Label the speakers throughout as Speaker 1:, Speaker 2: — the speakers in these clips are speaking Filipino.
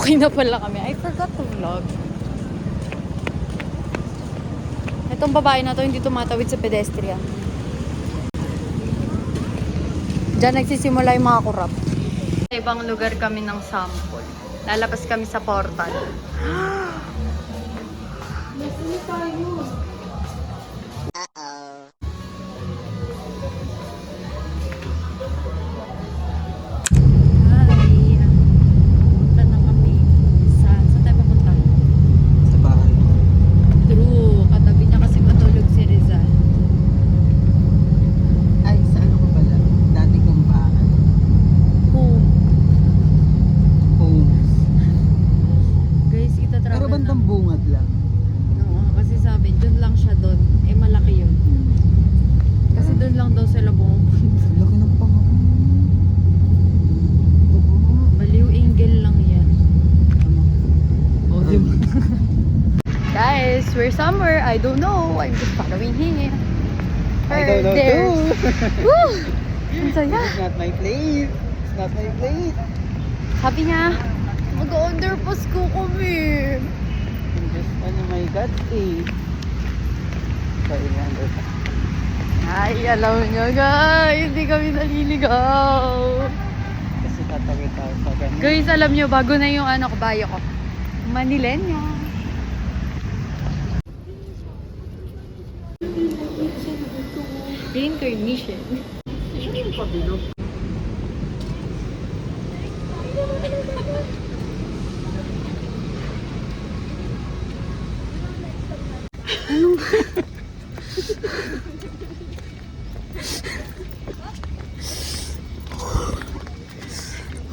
Speaker 1: Okay na pala kami. I forgot to vlog. Itong babae na to hindi tumatawid sa pedestrian. Diyan nagsisimula yung mga kurap. Sa ibang lugar kami ng sample. Lalabas kami sa portal. Nasaan tayo? Guys, we're somewhere. I don't know. I'm just following him.
Speaker 2: I don't know too.
Speaker 1: Woo! Ang saya.
Speaker 2: It's not my place. It's not my place.
Speaker 1: Sabi niya, mag-underpass ko kami.
Speaker 2: Just, oh my God, Sorry, underpass.
Speaker 1: Ay, alam niyo guys, hindi kami naliligaw.
Speaker 2: Kasi tatawid tayo sa ganun.
Speaker 1: Guys, alam niyo, bago na yung kabayo ko. Manilenya. Reincarnation.
Speaker 2: Siya yung pabilo.
Speaker 1: Anong?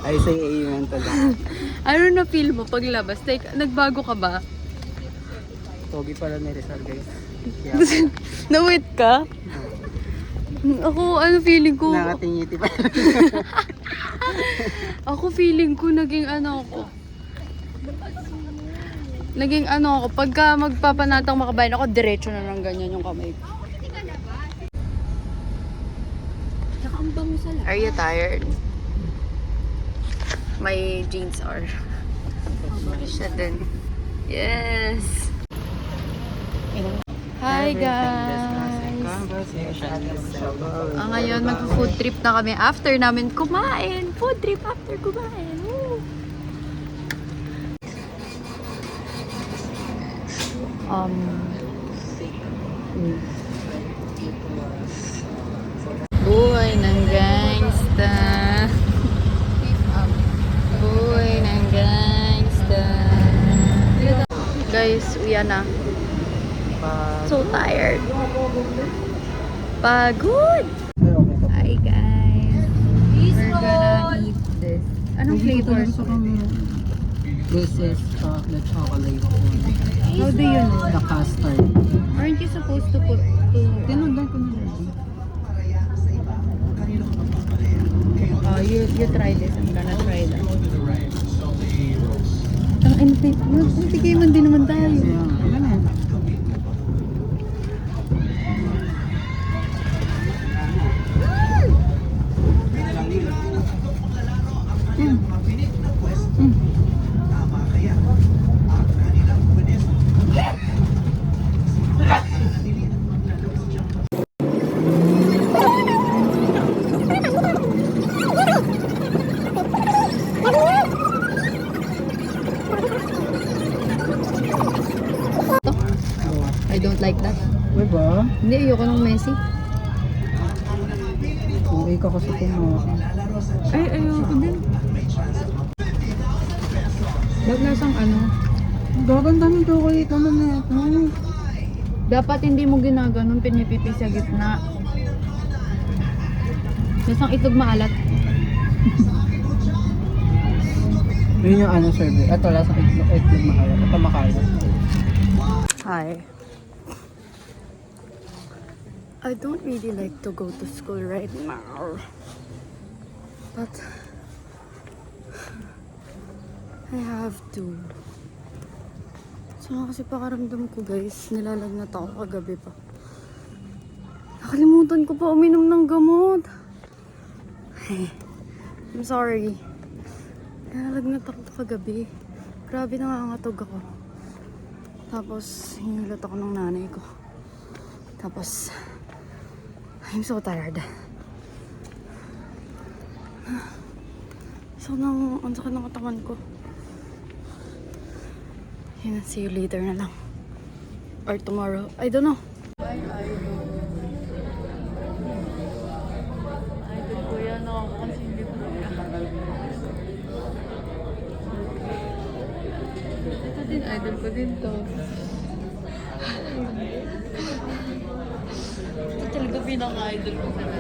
Speaker 2: I say amen to that.
Speaker 1: Ano na feel mo paglabas? Like, nagbago ka ba?
Speaker 2: Pogi pala ni Rizal, guys.
Speaker 1: Nawit ka? Ako, ano feeling ko?
Speaker 2: Nakatingiti pa.
Speaker 1: Ako feeling ko naging ako. Naging ako, pagka magpapanatang makabayan ako, diretso na lang ganyan yung kamay ko. Nakaambang mo sa lahat. Are you tired? My jeans are. Siya din. Yes! Hi guys! Ngayon mag-food trip na kami after namin kumain. Food trip after kumain. Woo! Buhay ng gangsta. Buhay ng gangsta. Guys, uyan na. So tired. Pagod! Hi guys. We're gonna eat this. Anong flavor?
Speaker 2: This is the chocolate.
Speaker 1: How do you know?
Speaker 2: The custard.
Speaker 1: Aren't you supposed to put to...
Speaker 2: Tinundan ko na lang.
Speaker 1: You try this. I'm gonna try that. Ang tigay man din naman tayo.
Speaker 2: Ano na?
Speaker 1: I don't like that.
Speaker 2: Diba?
Speaker 1: Hindi, ayoko ng Messi.
Speaker 2: Uwi ka kasi kumain.
Speaker 1: Ay, ayoko din. Ba't lasang
Speaker 2: Gaganda ng chocolate naman na ito.
Speaker 1: Dapat hindi mo ginaganon, pinipipi sa gitna. Lasang itlog maalat.
Speaker 2: Yun yung serve. Ito lasang itlog makalat. Ito makalat.
Speaker 1: Hi. I don't really like to go to school right now. But I have to. So kasi pakaramdam ko guys, nilalagnat ako kagabi pa. Nakalimutan ko pa uminom ng gamot. I'm sorry. Nilalagnat ako kagabi. Grabe, nangangatog ako. Tapos, hinilot ako ng nanay ko. Tapos, I'm so tired. So, ang sakit ng katawan ko. Yun, see you later na lang. Or tomorrow. I don't know. Idol ko yan. Nakakasingit ko yan. Ito din, idol ko din to. Ito talaga pinaka-idol ko na.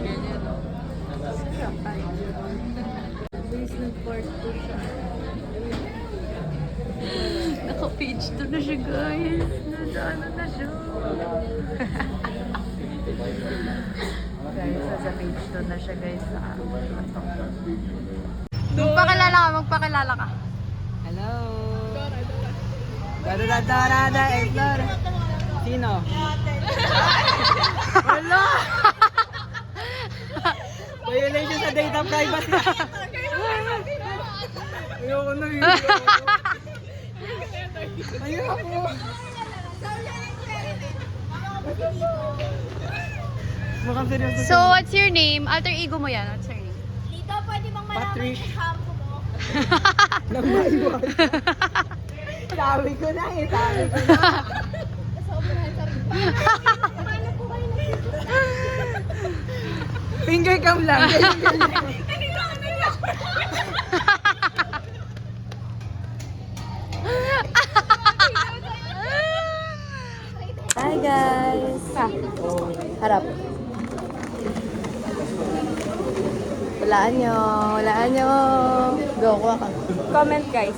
Speaker 1: Ganyan. Sarap. Base nag-part 2 siya. Naka-page 2 na siya, guys. Nadaanan na siya. Guys, nasa page 2 na siya, guys. Magpakilala ka, magpakilala ka.
Speaker 2: Hello! Dora, Explore! Sino? Wala! Violation sa data privacy! Ayoko na yun. Ayoko! Mukhang seryoso.
Speaker 1: So, what's your name? Alter ego mo yan. What's your name?
Speaker 3: Dito, pwede bang malaman
Speaker 2: Patrick.
Speaker 3: yung shampoo mo?
Speaker 2: Nang maiwan. Sabi ko na eh, sabi ko na.
Speaker 3: Sobrang sarili. Paano po kayo
Speaker 2: Finger cam lang.
Speaker 1: Hi guys! Harap. Walaan nyo. Walaan nyo. Go, kuha ka. Comment guys.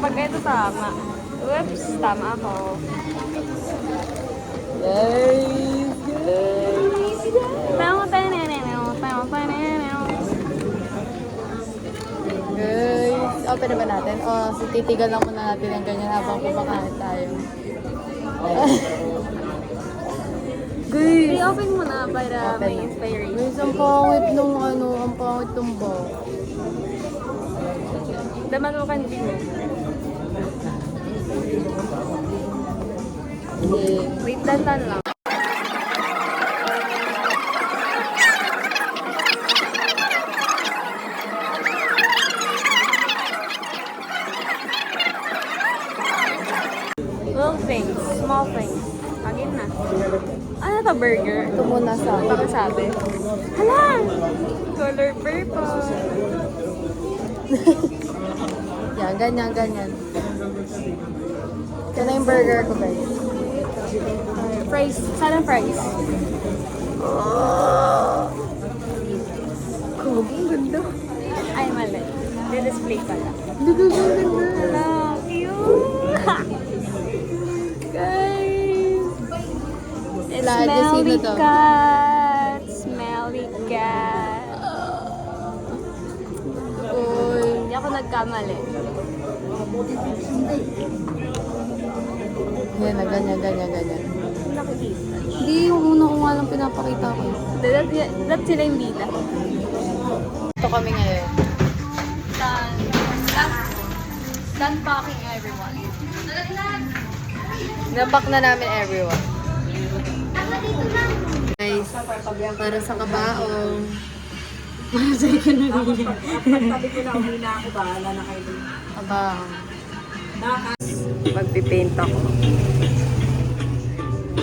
Speaker 1: Pag ito tama. Oops, tama ako. Guys! Guys! Guys! Open na ba natin? O, titigan lang muna natin ng ganyan habang kumakain tayo. Guys!
Speaker 3: I-open mo na para may inspiration.
Speaker 1: Guys, ang pangit nung ang pangit nung box.
Speaker 3: Damanukan din mo.
Speaker 1: Okay.
Speaker 3: Wait, dandan lang. Little things, small things. Again na. Ano to, burger?
Speaker 1: Ito muna sa
Speaker 3: Baka sabi. Hala! Color purple.
Speaker 1: Yan, ganyan, ganyan. Ito na yung burger ko, guys.
Speaker 3: Fries. Sana fries.
Speaker 1: Kugi, ang ganda.
Speaker 3: Ay, mali. Di-display pala. Hala, cute! Guys!
Speaker 1: Lagi, sino to?
Speaker 3: cat! Smelly cat!
Speaker 1: Uy.
Speaker 3: Hindi ako nagkamali.
Speaker 1: Yan na, ganyan, ganyan, ganyan.
Speaker 3: Nakikita.
Speaker 1: Hindi, yung una ko nga lang pinapakita ko.
Speaker 3: That sila yung bida.
Speaker 1: Ito kami ngayon. Done packing everyone. Napak na namin everyone. Guys, para sa kabaong. Para sa ekonomiya.
Speaker 2: Sabi ko na, uwi na ako, bahala na kayo.
Speaker 1: Kabaong. Magpipaint ako.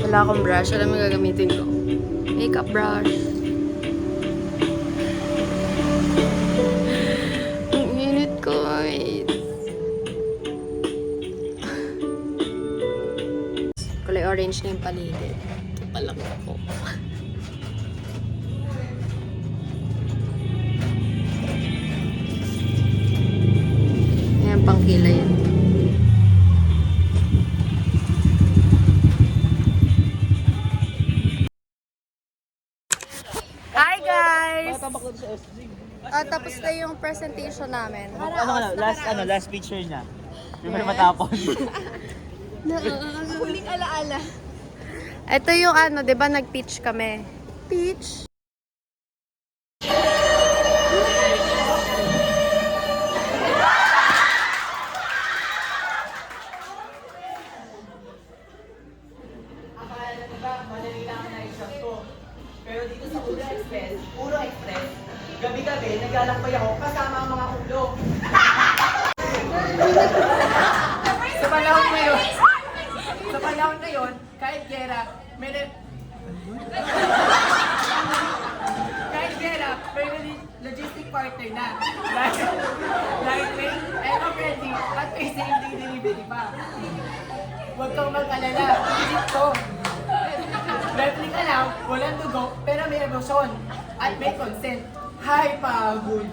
Speaker 1: Wala akong brush. Alam mo gagamitin ko. Makeup brush. Ang init ko, guys. Kulay orange na yung paligid. Ito palang ako. Ayan, pang kilay yan. Hi guys! Tapos na yung presentation namin.
Speaker 2: Last picture niya. Hindi mo na matapos.
Speaker 3: Huling alaala.
Speaker 1: Ito yung di ba nag-pitch kami? Pitch?
Speaker 2: Akala ng iba, madali lang ang na-exam ko. Pero dito sa Uro Express, gabi-gabi, naglalakbay ako kasama ang mga ulo. Sa panahon na yun, kahit gera, may logistic partner na. Lightweight, eco-friendly, at may safety delivery pa. Huwag kang mag-alala, isip ko. Replica lang, walang dugo, pero may emosyon. At may consent. Hi, pagod!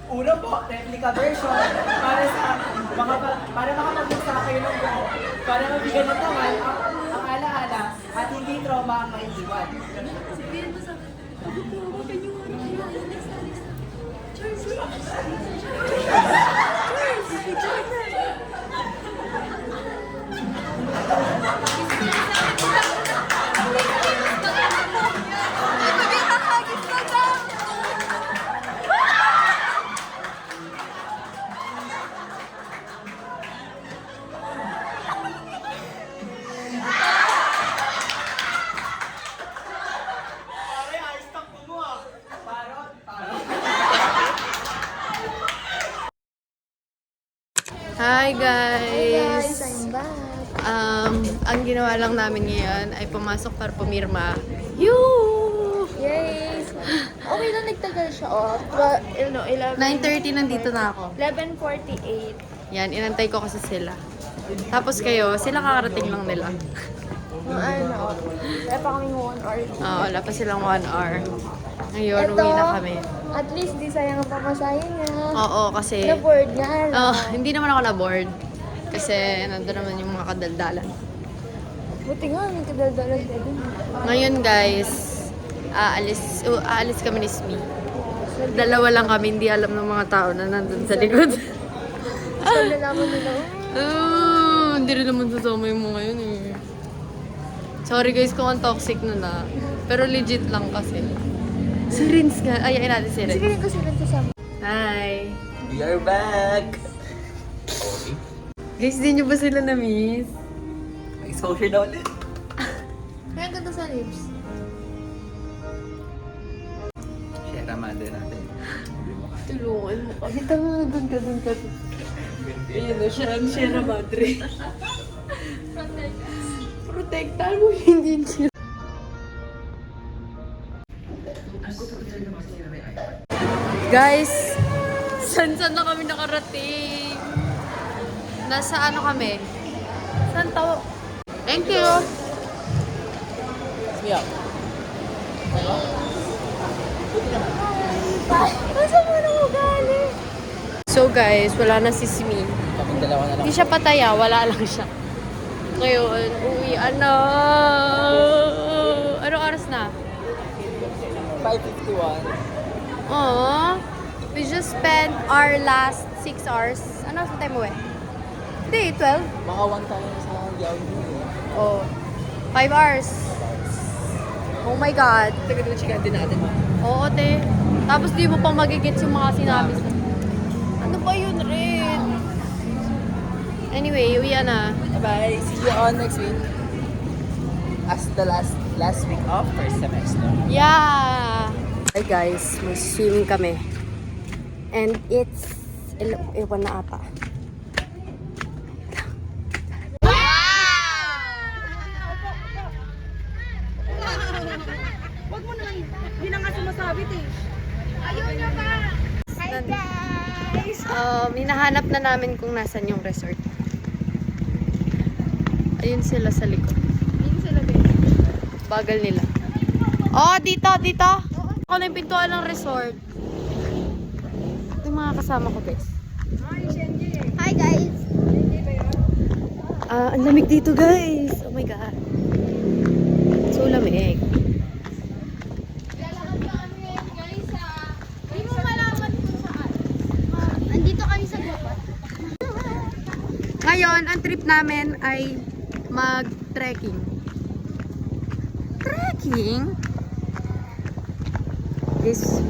Speaker 2: Una po, replica version para makapag-usa kayo ng buo, para mabigyan ng tangal ang alaala at hindi trauma ang maiiwan.
Speaker 1: Hi guys!
Speaker 3: I'm back.
Speaker 1: Ang ginawa lang namin ngayon ay pumasok para pumirma. Yoo!
Speaker 3: Yay! Okay lang, nagtagal siya. Oh, 11.
Speaker 1: 9:30 nandito na ako.
Speaker 3: 11:48.
Speaker 1: Yan, inantay ko kasi sila. Tapos kayo, sila kakarating lang nila.
Speaker 3: Ano? Wala pa kaming 1 hour.
Speaker 1: Wala pa silang 1 hour. Ngayon, uwi na kami.
Speaker 3: At least di sayang ang pamasahin niya.
Speaker 1: Oo, kasi...
Speaker 3: Na-board nga lang.
Speaker 1: hindi naman ako na-board. Kasi nandun naman yung mga kadaldalan.
Speaker 3: Buti nga, may kadaldalan ka din.
Speaker 1: Ngayon guys, aalis kami ni Smee. Dalawa lang kami, hindi alam ng mga tao na nandun sa likod.
Speaker 3: So, nalaman nila.
Speaker 1: Hindi rin naman sasama yung mga yun eh. Sorry guys kung ang toxic na. Pero legit lang kasi. Si Rins nga. Ayayin natin si Rins.
Speaker 3: Sige rin ko sila kasama.
Speaker 1: Hi!
Speaker 2: We are back!
Speaker 1: Guys, di nyo ba sila na-miss?
Speaker 2: May exposure na ulit.
Speaker 3: Kaya ganda sa lips.
Speaker 2: Share Amanda natin.
Speaker 1: Tulungan mo kami. Tama, doon ka. Ayan na siya, ang Sierra Madre. Protektahan mo hindi siya. Guys, saan na kami nakarating? Nasa ano kami? Saan tawo? Thank you!
Speaker 2: Yeah.
Speaker 3: Masa mo na ugali?
Speaker 1: So guys, wala na si Smee.
Speaker 2: Kaming dalawa na lang.
Speaker 1: Hindi siya pataya, wala lang siya. Ngayon, uwi, anong oras na?
Speaker 2: 5:51.
Speaker 1: Aww. We just spent our last 6 hours. Ano sa tayo mo eh? Hindi, 12.
Speaker 2: Mga 1 tayo sa Yaoyu.
Speaker 1: Oh. 5 hours. Oh my God.
Speaker 2: Taga doon chikan din natin.
Speaker 1: Oo, te. Tapos di mo pa magigits yung mga sinabi sa... Ano ba yun rin? Anyway, uwi na.
Speaker 2: Bye-bye. See you on next week. As the last week of first semester.
Speaker 1: Yeah! Hi guys, mag-swimming kami. And it's... Ewan na ata.
Speaker 3: Huwag mo na lang. Hindi na nga sumasabit eh. Ayun na ba? Hi guys!
Speaker 1: Hinahanap na namin kung nasan yung resort. Ayun sila sa likod.
Speaker 3: Ayun sila din.
Speaker 1: Bagal nila. Oh, dito! Ako na yung pintuan ng resort. Ito yung mga kasama ko, guys.
Speaker 3: Hi guys!
Speaker 1: Ang lamig dito, guys. Oh my God. So lamig.
Speaker 3: Hindi mo malaman kung saan. Andito kami sa gubat.
Speaker 1: Ngayon, ang trip namin ay mag-trekking. Trekking? Guys,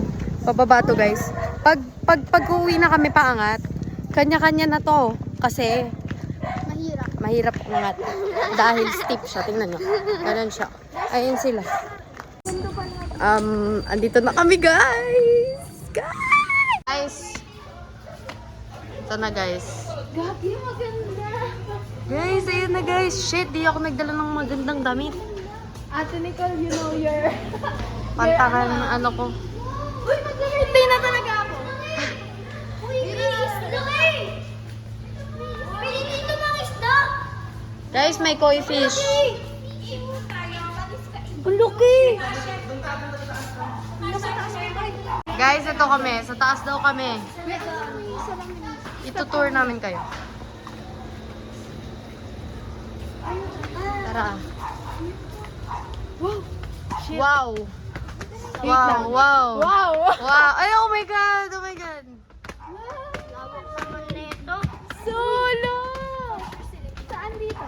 Speaker 1: pababa to guys. Pag uwi na kami paangat, kanya-kanya na to. Kasi, mahirap umangat. Dahil steep siya. Tingnan nyo. Ganun siya. Ayun sila. Andito na kami, guys! Guys! Ito na, guys.
Speaker 3: Gagi, maganda.
Speaker 1: Guys, ayun na, guys. Shit, di ako nagdala ng magandang damit.
Speaker 3: Ate Nicole, you know your...
Speaker 1: Pantakan ng ano ko.
Speaker 3: Uy, mag-birthday na talaga ako. Uy, isda eh! Pilitin ko mga isda!
Speaker 1: Guys, may koi fish.
Speaker 3: Ang laki!
Speaker 1: Guys, ito kami. Sa taas daw kami. Ito-tour namin kayo. Tara. Wow! Wow! Wow!
Speaker 3: Wow!
Speaker 1: Wow! Ay, oh my God! Oh my God!
Speaker 3: Lawak naman nito. Solo! Saan dito?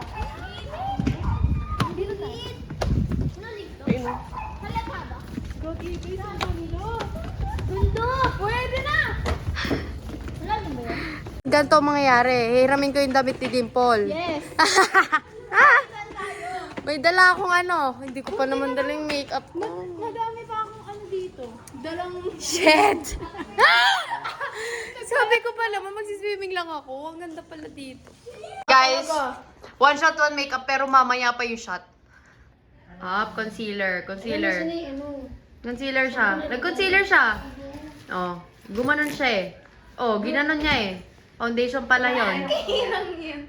Speaker 3: Dito tayo. Dito? Halata ba? Gagi, guys, ang gundo. Gundo! Pwede na! Wala na ba yun?
Speaker 1: Ganito ang mangyayari. Hiramin ko yung damit ni Dimple.
Speaker 3: Yes!
Speaker 1: May dala akong ano. Hindi ko pa naman dala yung makeup ko.
Speaker 3: Madami pa akong ano dito. Dalang...
Speaker 1: Shit! Sabi ko pala, magsiswimming lang ako. Ang ganda pala dito. Guys, one shot, one makeup, pero mamaya pa yung shot. Concealer. Concealer. Concealer siya. Nag-concealer siya. Oh, gumanon siya eh. Oh, ginanon niya eh. Foundation pala yon.
Speaker 3: Hirang yun.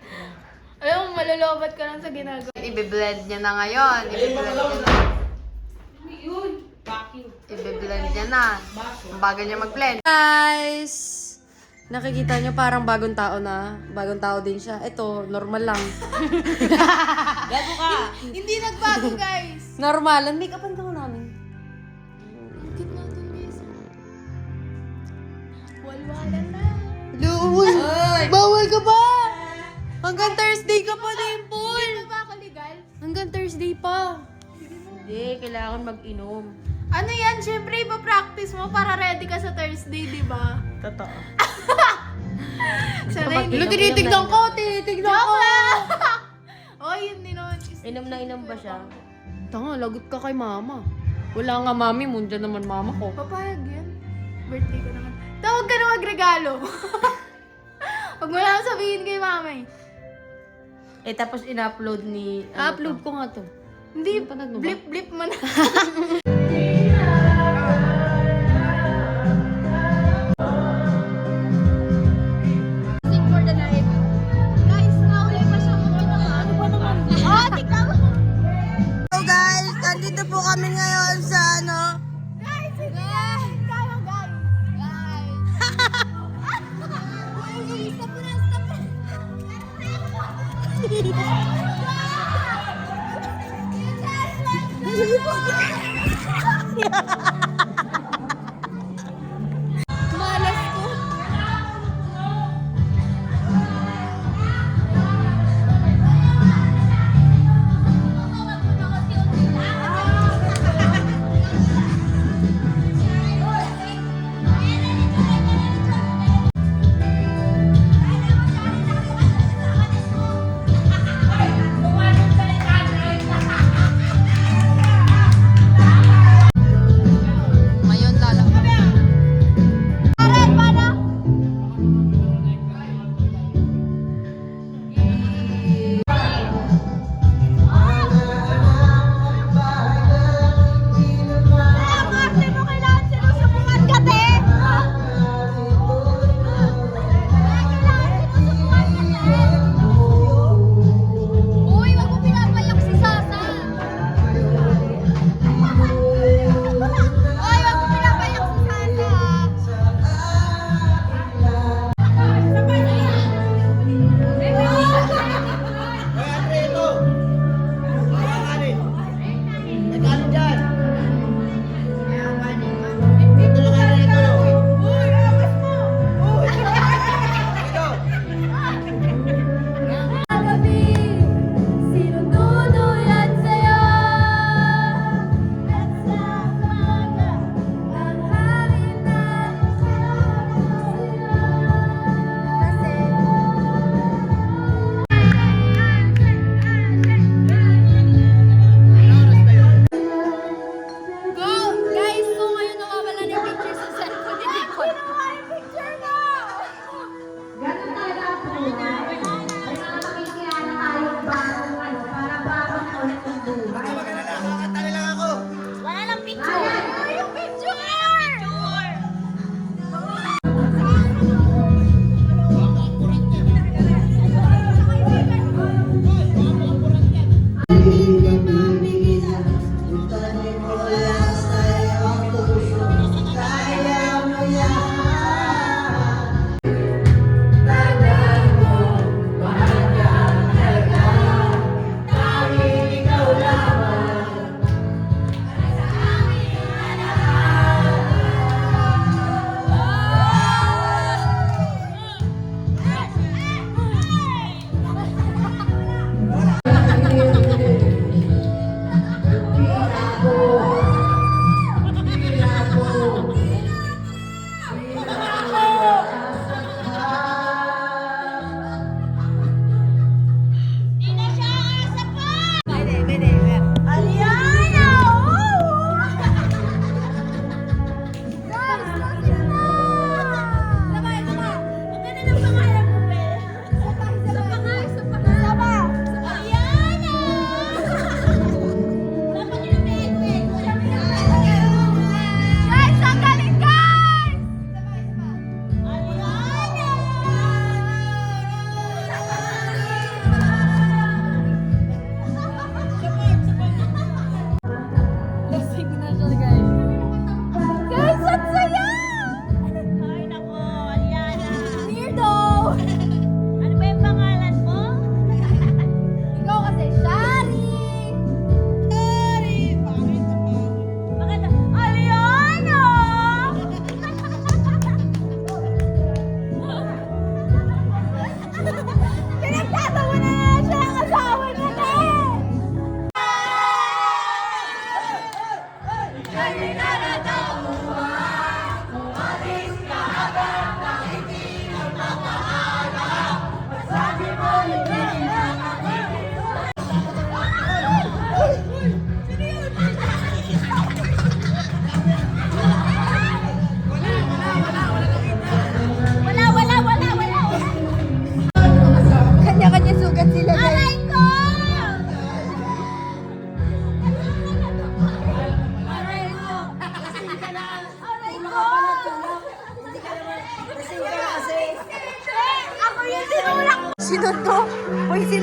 Speaker 3: Alam mo, malolobat ka lang sa ginagawa.
Speaker 1: Ibe-blend niya na ngayon. Ibe-blend niya na. Ibe-blend niya na. Ang bagal niya mag-blend. Guys! Nakikita niyo parang bagong tao na. Bagong tao din siya. Ito, normal lang.
Speaker 3: Gago ka! Hindi nagbago, guys!
Speaker 1: Normal. Ang make-upan daw namin.
Speaker 3: Bakit natin, guys? Walwalan na.
Speaker 1: Luwal! Bawal ka pa! Hanggang Thursday ka pa, Dimple!
Speaker 3: Hindi ba ako legal?
Speaker 1: Hanggang Thursday pa. Hindi, kailangan mag-inom.
Speaker 3: Ano yan? Siyempre, ipapractice mo para ready ka sa Thursday, di ba?
Speaker 1: Totoo.
Speaker 3: Sana hindi.
Speaker 1: Ilo, tinitignan ko! Tinitignan ko!
Speaker 3: Oh, yun din naman.
Speaker 1: Inom na inom ba siya? Tanga, lagot ka kay mama. Wala nga mami mo, dyan naman mama ko.
Speaker 3: Papayag yan. Birthday ko naman. Tawag ka na magregalo. Huwag mo lang sabihin kay mama eh.
Speaker 1: Eh, tapos in-upload ni... upload ko nga to.
Speaker 3: Hindi,
Speaker 1: Napanood mo ba?
Speaker 3: blip mo na. Sing for the night. Guys, nauli pa siya mag-inom. Ano ba naman? Oh, tignan mo.
Speaker 1: So guys, nandito po kami ngayon sa ano...
Speaker 3: Guys, hindi yan. Kaya, guys. Guys. Uy, stop mo na, stop mo. Malas ko.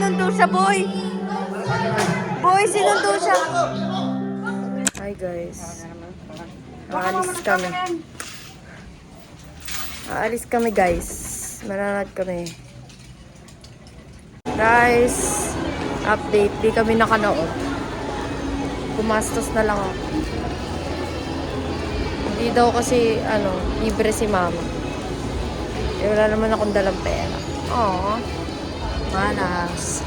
Speaker 1: sinundo siya, boy! Boy, sinundo siya! Hi guys. Aalis kami. Aalis kami guys. Mananad kami. Guys, update. Di kami nakanood. Pumastos na lang ako. Hindi daw kasi, libre si mama. Eh, wala naman akong dalang pera. Aww. Malas.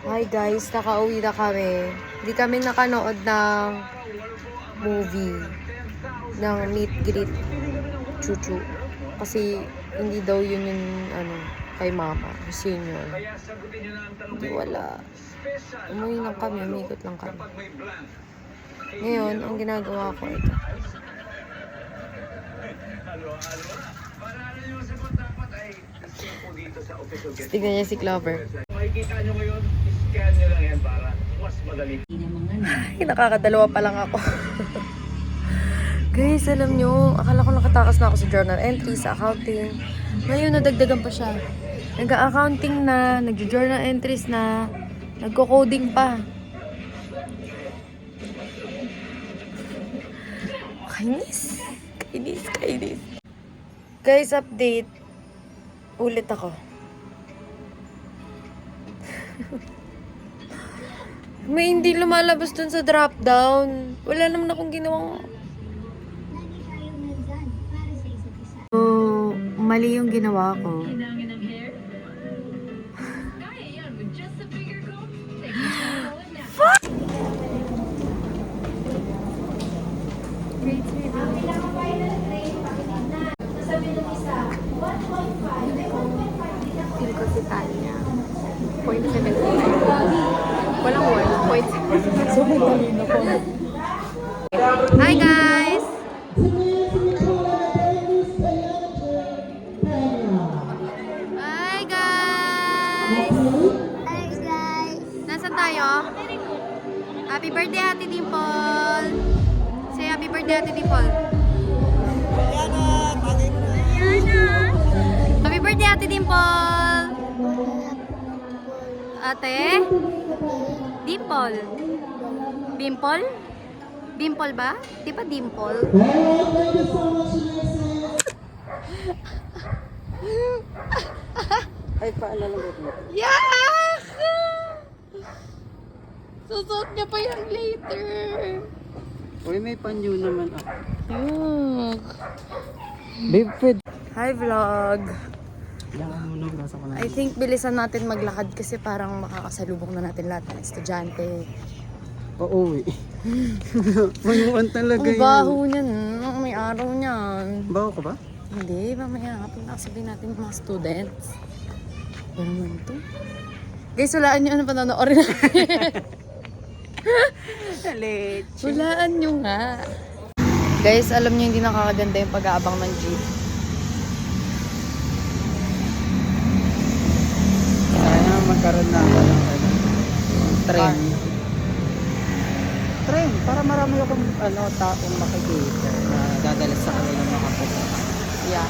Speaker 1: Hi guys, nakauwi na kami. Hindi kami nakanood ng movie ng Meet Greet Chuchu. Kasi hindi daw yun yung kay mama, yung senior. Hindi wala. Umuwi lang kami, umikot lang kami. Ngayon, ang ginagawa ko ito. Tignan niya si Clover.
Speaker 4: Makikita nyo ngayon, scan nyo lang yan para mas madali.
Speaker 1: Ay, nakakadalawa pa lang ako. Guys, alam nyo, akala ko nakatakas na ako sa journal entry, sa accounting. Ngayon, nadagdagan pa siya. Nag-accounting na, nag-journal entries na, nagko-coding pa. Kainis. Kainis, kainis. Guys, update. Ulit ako. May hindi lumalabas dun sa drop down. Wala naman akong ginawang... So, mali yung ginawa ko. Fuck! Feel ko si Tanya. 0.75. Walang 1. 0.75. So, na po. Hi guys! Hi guys!
Speaker 3: Hi guys!
Speaker 1: Nasaan tayo? Happy birthday, Ate Dimple! Say happy birthday, Ate Dimple! Happy birthday, Ate Dimple! Ate? Dimple? Dimple? Dimple ba? Di ba Dimple?
Speaker 2: Ay, paalala mo.
Speaker 1: Yak! Susuot niya pa yan later.
Speaker 2: Uy, may panyo naman ako.
Speaker 1: Yuck.
Speaker 2: Babe, pwede.
Speaker 1: Hi vlog.
Speaker 2: Kailangan mo nang basa ko na.
Speaker 1: I think bilisan natin maglakad kasi parang makakasalubong na natin lahat ng estudyante.
Speaker 2: Pauwi. Mayuan talaga
Speaker 1: Ang
Speaker 2: yun.
Speaker 1: baho niyan. May araw niyan.
Speaker 2: Baho ka ba?
Speaker 1: Hindi, mamaya kapag nakasabihin natin yung mga students. Ano naman to? Guys, walaan nyo ano panonood natin. Walaan nyo nga. Guys, alam nyo hindi nakakaganda yung pag-aabang ng jeep.
Speaker 2: Sana magkaroon na ako ng train. Train, para marami akong taong makikita na dadala sa kanila makapunta.
Speaker 1: Yeah.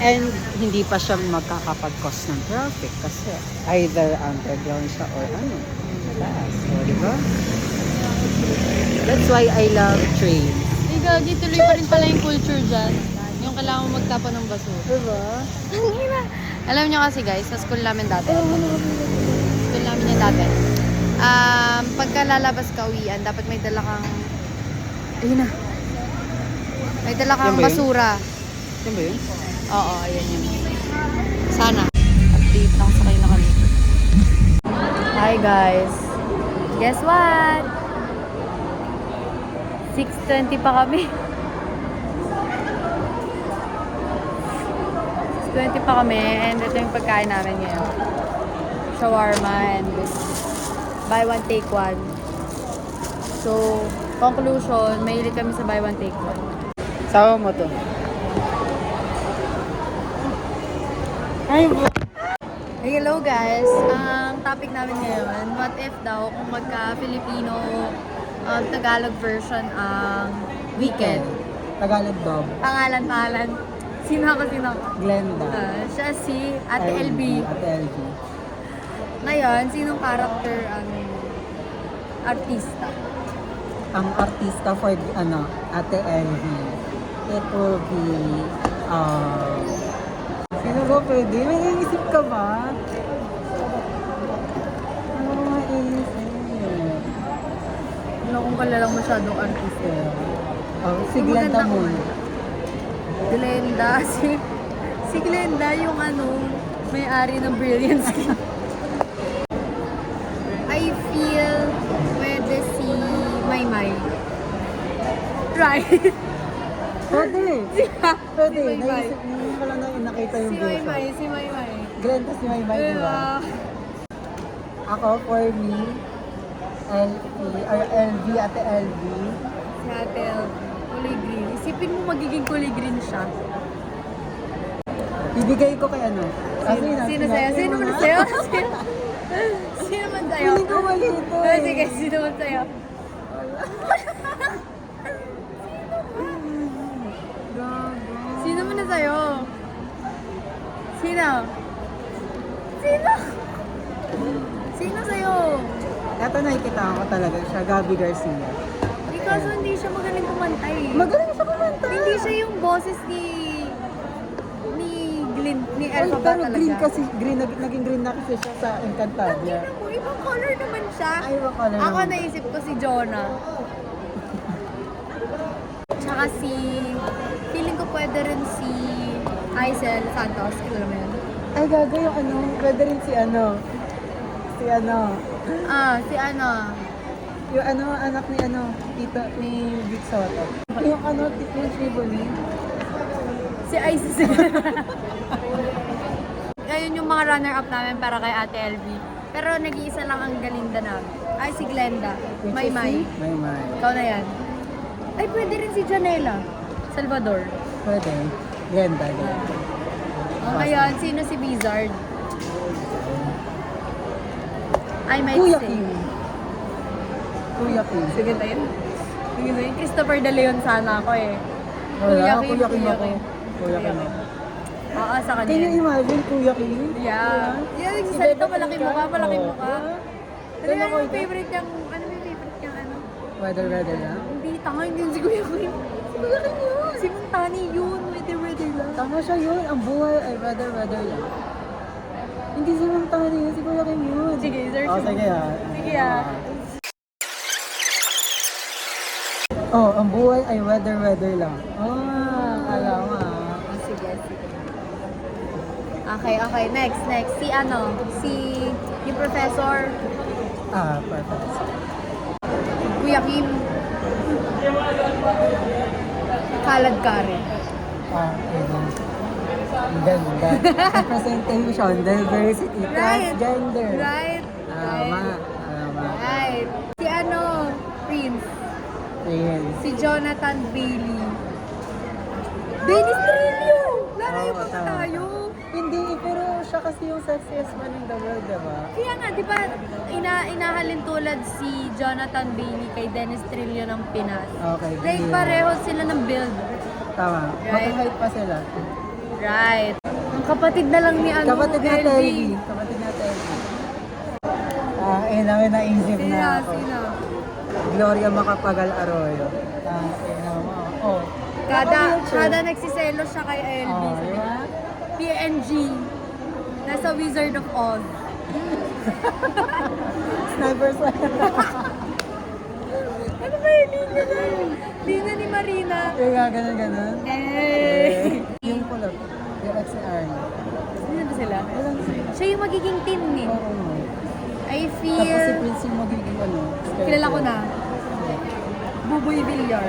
Speaker 2: And hindi pa siya magkakapag-cause ng traffic kasi either underground siya or taas. So, di ba? That's why I love trains.
Speaker 1: Hey, gagi, tuloy pa rin pala yung culture dyan. Yung kailangan mo magtapon ng basura.
Speaker 2: Diba?
Speaker 1: Alam nyo kasi guys, sa school namin dati. School namin yan dati. Pagka lalabas ka uwian, dapat may dala kang... Ayun na. May dala kang
Speaker 2: Yan ba yun?
Speaker 1: basura.
Speaker 2: Yan ba yun?
Speaker 1: Oo, ayan yun. Sana. Update lang sakay na kami. Hi guys. Guess what? 6:20 pa kami. 6:20 pa kami and ito yung pagkain namin ngayon. Shawarma and this. Buy one, take one. So, conclusion, mahilig kami sa buy one, take one.
Speaker 2: Sawa mo to. Ay,
Speaker 1: Hey, hello guys! Ang topic namin ngayon, what if daw kung magka-Filipino Tagalog version ang weekend?
Speaker 2: Tagalog dog.
Speaker 1: Pangalan. Sino ako?
Speaker 5: Glenda.
Speaker 1: Siya si Ate LB.
Speaker 5: Ate LB.
Speaker 1: Ngayon, sinong character ang artista?
Speaker 5: Ang artista for, Ate LB. It will be, sino ba pwede? May naisip ka ba? Ano ba maiisip?
Speaker 1: Wala kong kalalang masyadong artista.
Speaker 5: Si Glenda
Speaker 1: Maganda
Speaker 5: muna.
Speaker 1: Glenda, si Glenda yung may-ari ng Brilliant Skin. I feel pwede si Maymay. Right?
Speaker 5: Pwede. Pwede.
Speaker 1: Si Maymay.
Speaker 5: Naisip, hindi ko lang nakita yung
Speaker 1: Si Maymay.
Speaker 5: Glenda si Maymay, di ba? Ako, for me, LV, Ate LV.
Speaker 1: Si Ate LB. Kulay green. Isipin mo magiging kulay green siya.
Speaker 5: Ibigay ko kay
Speaker 1: Sino sa'yo? Sino man sa'yo? Sino man sa'yo?
Speaker 5: Hindi ko mali ito
Speaker 1: Sige, sino man sa'yo? Sino man na sa'yo? Sino? Sino sa'yo?
Speaker 5: Ito nakikita ko talaga siya, Gabby Garcia.
Speaker 1: Because hindi siya magaling kumanta eh.
Speaker 5: Magaling siya kumanta.
Speaker 1: Hindi siya yung boses ni Glenn, ni
Speaker 5: Ay,
Speaker 1: Elfa ba
Speaker 5: pero
Speaker 1: talaga?
Speaker 5: green kasi, naging green na kasi siya sa Encantadia.
Speaker 1: Tingnan mo, ibang color naman siya.
Speaker 5: Ay, ibang color
Speaker 1: Ako
Speaker 5: naman.
Speaker 1: naisip ko si Jonah. Tsaka feeling ko pwede rin si Aisel Santos. Kilala mo yun?
Speaker 5: Ay, gaga yung pwede rin si si yung anak ni tito, ni Vic Soto. Yung yung Triboli.
Speaker 1: Si Isis. Ayun yung mga runner-up namin para kay Ate LV. Pero nag-iisa lang ang galinda namin. Ay, si Glenda. Maymay.
Speaker 5: Maymay.
Speaker 1: Ikaw na yan. Ay, pwede rin si Janela. Salvador.
Speaker 5: Pwede. Ganda.
Speaker 1: Ngayon, sino si Bizard? I might
Speaker 5: Kuya
Speaker 1: say.
Speaker 5: Kim. Kuya Kim.
Speaker 1: Sige tayo. Sige tayo. Christopher De Leon sana ako eh.
Speaker 5: Kuya Kim
Speaker 1: Kuya
Speaker 5: ako.
Speaker 1: Kim.
Speaker 5: Kuya Kim ako.
Speaker 1: Oo, sa
Speaker 5: Can you
Speaker 1: kanya.
Speaker 5: imagine Kuya Kim?
Speaker 1: Yeah. Yan, nagsasalita, malaki mukha, malaki mukha. Ano
Speaker 5: Sino
Speaker 1: yung
Speaker 5: ko ito?
Speaker 1: favorite niyang,
Speaker 5: Weather lang.
Speaker 1: Hindi, tanga yun si Kuya Kim. Si Kuya Kim yun. Si Montani yun, weather lang.
Speaker 5: Tama siya yun. Ang buhay ay weather lang. Hindi si Montani yun. Si Kuya Kim yun.
Speaker 1: Sige, search mo.
Speaker 5: Sige
Speaker 1: Sige ah.
Speaker 5: Ang buhay ay weather lang. Alam mo
Speaker 1: Sige. Okay, next. Si yung professor,
Speaker 5: perfect.
Speaker 1: Kuya Kim. Kalad Kare.
Speaker 5: Ayun. Ang ganda. Representation, diversity, transgender.
Speaker 1: Right.
Speaker 5: Tama.
Speaker 1: Right. Si Prince.
Speaker 5: Ayun.
Speaker 1: Si Jonathan Bailey. Dennis Trillo! Lalayo pa
Speaker 5: tama.
Speaker 1: tayo.
Speaker 5: Hindi, pero siya kasi yung sexiest man in the world, diba?
Speaker 1: Kaya nga, di ba, inahalin tulad si Jonathan Bailey kay Dennis Trillo ng Pinas.
Speaker 5: Okay.
Speaker 1: Like, pareho sila ng build.
Speaker 5: Tama.
Speaker 1: Right.
Speaker 5: Mag-height pa sila.
Speaker 1: Right. Ang kapatid na lang ni
Speaker 5: Kapatid na
Speaker 1: LV.
Speaker 5: Telvi. Kapatid na Telvi. Namin naisip na ako.
Speaker 1: Sino?
Speaker 5: Gloria Macapagal Arroyo.
Speaker 1: Kada nagsiselo siya kay LV.
Speaker 5: Diba?
Speaker 1: PNG. Nasa Wizard of Oz.
Speaker 5: Sniper sa...
Speaker 1: Ano ba yun? Linya ni Marina.
Speaker 5: Yung ganun.
Speaker 1: Eh.
Speaker 5: Yung kulot. Yung ex ni Arnie.
Speaker 1: Sino ba sila?
Speaker 5: Walang sila.
Speaker 1: Siya yung magiging team eh.
Speaker 5: Oo.
Speaker 1: I
Speaker 5: Tapos si
Speaker 1: feel...
Speaker 5: Prince yung magiging
Speaker 1: Kilala ko na. Buboy Villar.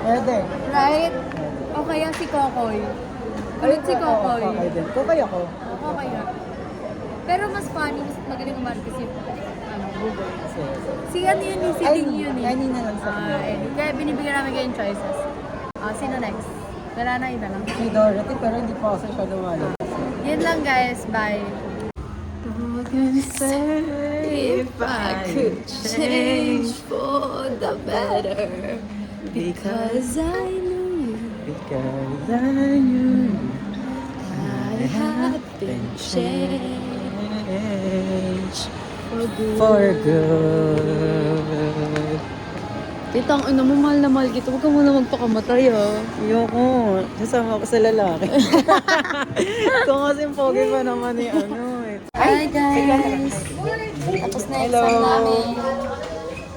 Speaker 5: Pwede.
Speaker 1: Right? O kaya si Kokoy. Ulit si Kokoy.
Speaker 5: Kokoy ako.
Speaker 1: Okay nga. Pero mas funny, mas magaling umarte si Buboy. Si ano yun eh, si Ding yun eh.
Speaker 5: Ay, na lang sa
Speaker 1: Kaya binibigyan namin kayo yung choices. Sino next? Wala na, yun na lang.
Speaker 5: Si Dorothy, pero hindi pa kasi siya lumalo.
Speaker 1: Yun lang guys, bye. What can I say if I could change for the better? Because I knew you.
Speaker 5: 'Cause I knew I had been changed for good.
Speaker 1: Tita, ang ina mo, mahal na mahal kita. Huwag ka muna magpakamatay, ah.
Speaker 5: Ayoko. Kasama ko sa lalaki. Kung kasi pogi pa naman eh, ano eh.
Speaker 1: Hi, guys! Tapos na
Speaker 5: Hello.
Speaker 1: exam namin.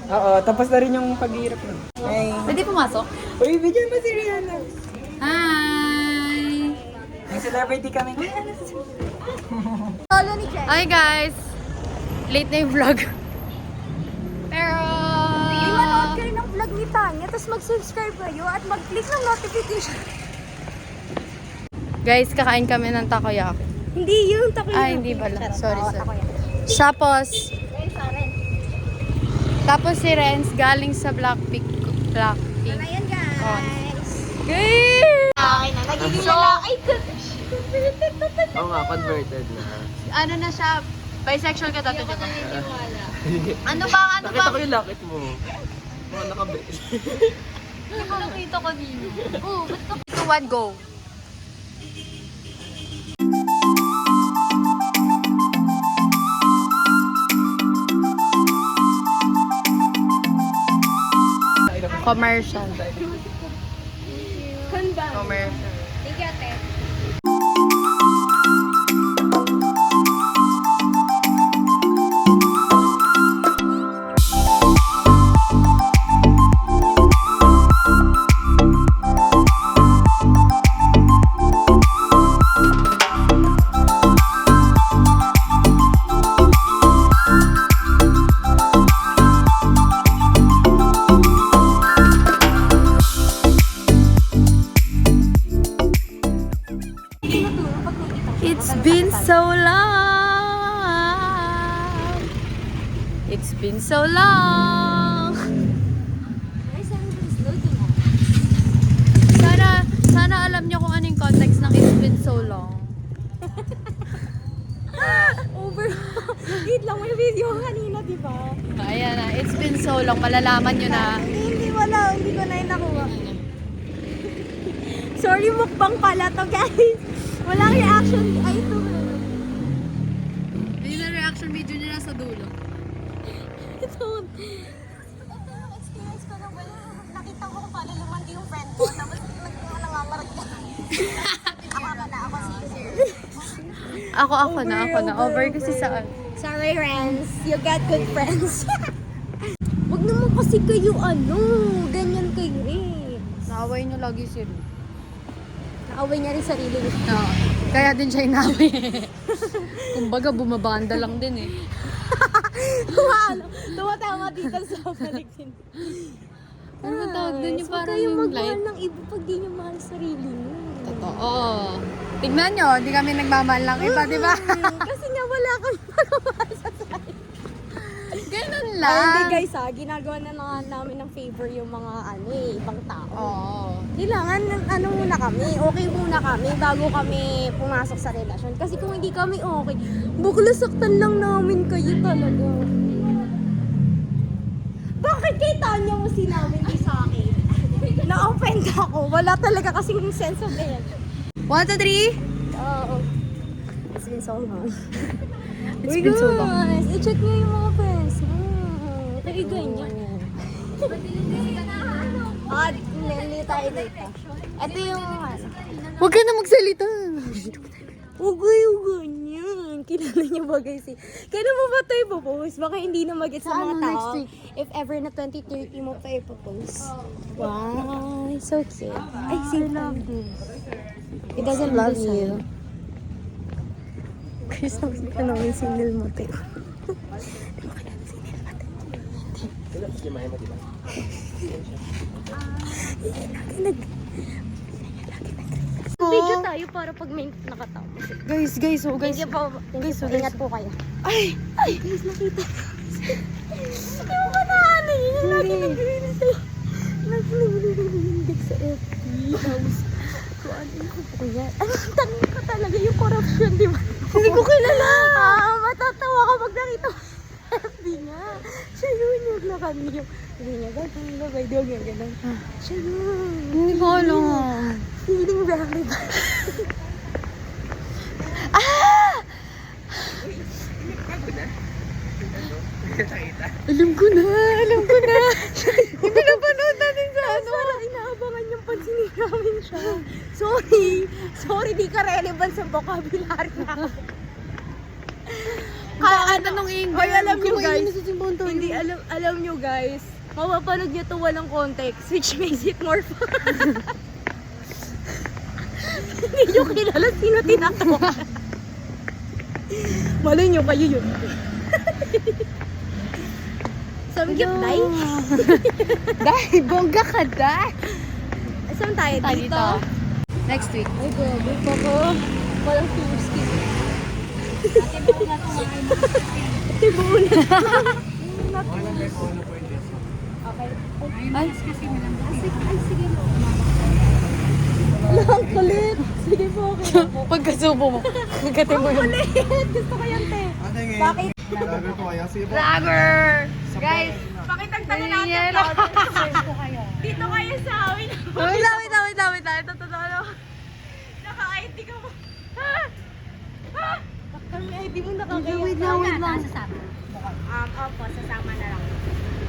Speaker 5: Oo, tapos na rin yung paghihirap na. Hi.
Speaker 1: Pwede pumasok?
Speaker 5: Uy, bigyan pa si Rihanna.
Speaker 1: Hi!
Speaker 5: May celebrity kami.
Speaker 1: Hi, guys! Late na yung vlog. Pero...
Speaker 3: Manood kayo ng vlog ni Tanya, tapos mag-subscribe kayo at mag-click ng notification.
Speaker 1: Guys, kakain kami ng takoyaki.
Speaker 3: Hindi yung takoyaki.
Speaker 1: Ah, hindi pala. Sorry. Tapos si Renz galing sa Blackpink.
Speaker 3: Ayan guys.
Speaker 1: Guys!
Speaker 3: Okay na, nagiging lalaki.
Speaker 5: Oo nga, converted na.
Speaker 1: Ano na siya? Bisexual ka dati, di ba?
Speaker 3: Ano ba?
Speaker 5: Nakita ko yung locket mo. Mga nakabit.
Speaker 3: Nakita ko dito. Oo, ba't ka?
Speaker 1: 2, 1, go! Commercial.
Speaker 3: Kanda.
Speaker 1: Commercial.
Speaker 3: Thank you, ate.
Speaker 1: It's been so long. It's been so long. Sana alam niyo kung anong context ng it's been so long.
Speaker 3: Over. Wait lang, may video kanina, di ba?
Speaker 1: Ayan na, it's been so long. Malalaman niyo na.
Speaker 3: Hindi, wala. Hindi ko na yung nakuha. Sorry, mukbang pala to, guys. Walang reaction. Ay, ito.
Speaker 1: Hindi na reaction video niya sa dulo.
Speaker 3: Ito. Ito yung experience ko nung wala. Nakita ko kung paano lumandi yung friend ko. Tapos nangangamarag ka. Ako sincere.
Speaker 1: Ako na. Over kasi saan?
Speaker 3: Sorry, friends. You got good friends. Huwag naman kasi kayo ganyan kayo eh.
Speaker 1: Naaway niyo lagi si Ru.
Speaker 3: Naaway niya rin sarili niya.
Speaker 1: No. Kaya din siya inaaway. Kumbaga, bumabanda lang din eh.
Speaker 3: Tumatama dito sa balik din.
Speaker 1: Ano ba tawag dun yung
Speaker 3: Huwag
Speaker 1: parang
Speaker 3: kayong
Speaker 1: yung
Speaker 3: magmahal
Speaker 1: light?
Speaker 3: ng iba pag di niyo mahal sarili niyo.
Speaker 1: Totoo. Tignan nyo, hindi kami nagmamahal lang iba, di ba?
Speaker 3: Kasi nga wala kami pagmamahal sa sarili.
Speaker 1: Ganun
Speaker 3: Ay,
Speaker 1: lang.
Speaker 3: hindi guys ginagawa na nga namin ng favor yung mga ibang tao.
Speaker 1: Oo.
Speaker 3: Kailangan muna kami, okay muna kami bago kami pumasok sa relasyon. Kasi kung hindi kami okay, buklasaktan lang namin kayo talaga. Bakit kay Tanya mo sinabi niyo sa akin? Na-offend ako. Wala talaga kasing sense of it.
Speaker 1: 1, 2, 3.
Speaker 3: Oo. It's been so long.
Speaker 1: It's been so long.
Speaker 3: Guys, i-check niyo yung mga friends. Kaya ganyan. Hindi tayo dito. Ito yung
Speaker 1: Huwag ka na magsalita.
Speaker 3: Huwag kayo ganyan. Kilala niyo ba guys eh? Kailan mo ba ito ipopost? Baka hindi na mag-get sa
Speaker 1: Sa
Speaker 3: mga
Speaker 1: ano,
Speaker 3: tao.
Speaker 1: next week?
Speaker 3: If ever na 2030 mo pa ipopost. Wow, so cute. I love this. It doesn't love you. Guys, nakita namin single mo, Teo. Video tayo para pag may nakatapos.
Speaker 1: Guys, oh guys.
Speaker 3: Thank you po.
Speaker 1: Guys, so
Speaker 3: Ingat po kayo.
Speaker 1: Ay!
Speaker 3: Guys, nakita. Hindi mo ba na ano yun? Yung lagi nag-release sa'yo. Lagi nag-release sa FB. Tapos, kung ano yung ko yan. Ang tanong ko talaga yung corruption, di ba? Hindi ko kilala. Matatawa ka pag nakita mo sa FB niya. Siya yun yung nakan yung. Sabi niya, bye-bye, bye-bye. Di ba ganyan? Siya yun.
Speaker 1: Hindi ko alam.
Speaker 3: Feeling relevant. Alam ko na. Yung pinapanood natin sa ano. Parang inaabangan yung pansinin namin siya. Sorry, di ka relevant sa vocabulary na.
Speaker 1: Anong English?
Speaker 3: Ay, alam nyo guys, hindi, alam nyo guys, mapapanood nyo to walang context, which makes it more fun. Hindi nyo kilala sino tinatawa. Malay nyo, kayo yun. Sabi cute, Day?
Speaker 1: Dahil, bongga ka, Day!
Speaker 3: Saan tayo? Dito?
Speaker 1: Next week.
Speaker 3: Ay, gabi pa ko. Walang skip. Ate, buo na.
Speaker 1: Ay,
Speaker 3: Sige. Ang kulit. Sige po, okay.
Speaker 1: pagkasubo mo. Kagatin mo yun.
Speaker 3: Kulit. Gusto ko yan, te. Bakit?
Speaker 1: Vlogger! Guys,
Speaker 3: Pakitagtagan natin. Dito kayo sa amin.
Speaker 1: wait lang. Ito,
Speaker 3: Naka-ID ka mo. Kami ID mo nakakaya.
Speaker 1: Wait lang.
Speaker 3: Sasama. Opo, sasama na lang.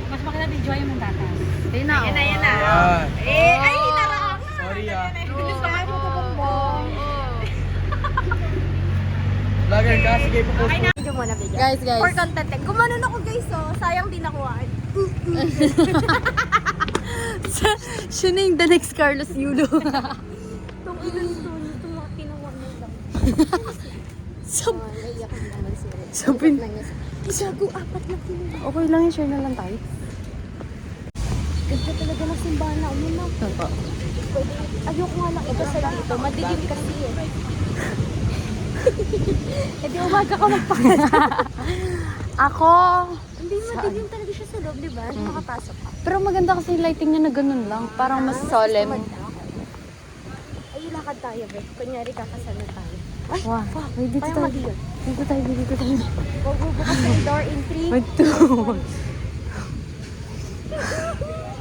Speaker 3: Mas makita video yung data.
Speaker 1: Ayun na.
Speaker 3: Yan na.
Speaker 5: Yan.
Speaker 3: Ay, hinaraan.
Speaker 5: Sorry ah.
Speaker 3: Saan mo tutumbong?
Speaker 5: Vlogger ka, sige po.
Speaker 3: Okay na. Video muna, video.
Speaker 1: Guys.
Speaker 3: For content. Gumanon ako guys, oh. Sayang din nakuhaan.
Speaker 1: Siya na yung the next Carlos Yulo.
Speaker 3: Itong ilan to, ito mga kinuha mo lang. Naiyak naman si Red.
Speaker 1: Sabin.
Speaker 3: Isago, 4 na kinuha.
Speaker 1: Okay lang yun, share na lang tayo.
Speaker 3: Ganda talaga ng simbahan na uminom.
Speaker 1: Ito.
Speaker 3: Pwede, ayoko nga lang ito sa dito. Madilim kasi eh. E di umaga ka magpakala.
Speaker 1: Ako.
Speaker 3: Hindi, madilim talaga siya sa loob, di ba? Makapasok ka.
Speaker 1: Pero maganda kasi yung lighting niya na ganun lang. Parang mas solemn.
Speaker 3: Ay, lakad tayo, be. Kunyari, kakasal na tayo. Ay,
Speaker 1: Wow. Wait, dito
Speaker 3: parang
Speaker 1: tayo.
Speaker 3: madilim.
Speaker 1: Dito tayo.
Speaker 3: Bubukas na yung door in 3.
Speaker 1: Wait,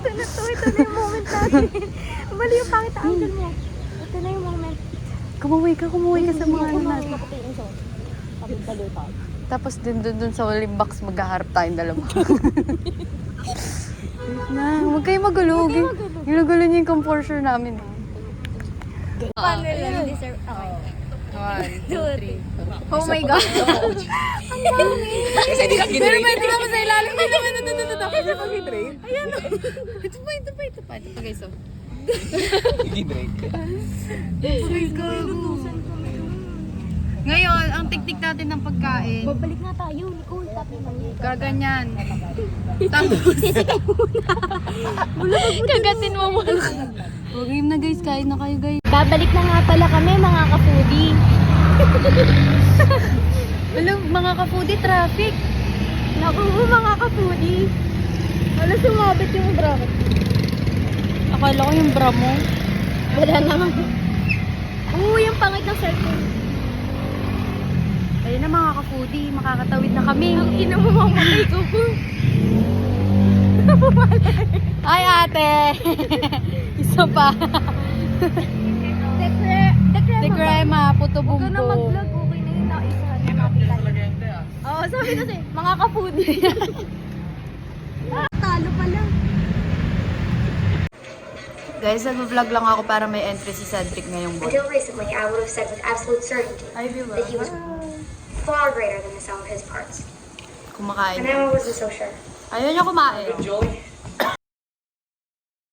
Speaker 3: Ito na yung moment natin. Bali yung pangit ang angle mo. Ito na yung moment.
Speaker 1: Kumuwi ka sa mga ano natin.
Speaker 3: Natin. Kapit baliw tayo.
Speaker 1: Tapos dun sa waling box, maghaharap tayong dalawa. Wait na, huwag kayo magulo. Ginugulo niyo yung composure namin.
Speaker 3: Paano lang deserve? Okay.
Speaker 1: 1,
Speaker 3: 2, 3. Oh my God. Ang dami.
Speaker 1: Pero pwede ka pa sa ilalim. Ito. Kasi pag-hydrate. Ayan o. Ito pa guys. Oh. Ngayon, ang teknik natin ng pagkain,
Speaker 3: Babalik na tayo, Nicole. Tapos mali.
Speaker 1: gaganyan. Tapos,
Speaker 3: Kagatin mo muna.
Speaker 1: huwag game na guys, kain na kayo guys.
Speaker 3: Babalik na nga pala kami, mga ka-foodie.
Speaker 1: Alam, mga ka-foodie, traffic.
Speaker 3: Naku, mga ka-foodie. Wala sumabit yung bra ko.
Speaker 1: Akala ko yung bra mo.
Speaker 3: Wala naman. Yung pangit ng cellphone.
Speaker 1: Ayun na mga ka-foodie, makakatawid na kami.
Speaker 3: Ang ina mo, mamatay ko po.
Speaker 1: Ay ate! Isa pa. De crema, puto
Speaker 3: Huwag ka na
Speaker 1: bumbo.
Speaker 3: mag-vlog, okay na yun. Naisahan na natin tayo. Oo, sabi kasi, mga ka-foodie. Talo pala.
Speaker 1: Guys, nag-vlog lang ako para may entry si Cedric ngayong buwan.
Speaker 6: Until recently, I would have said with absolute certainty that he was far greater than the sum of his parts.
Speaker 1: Kumakain.
Speaker 6: And now I wasn't so sure.
Speaker 1: Ayaw niya kumain.
Speaker 4: Joey,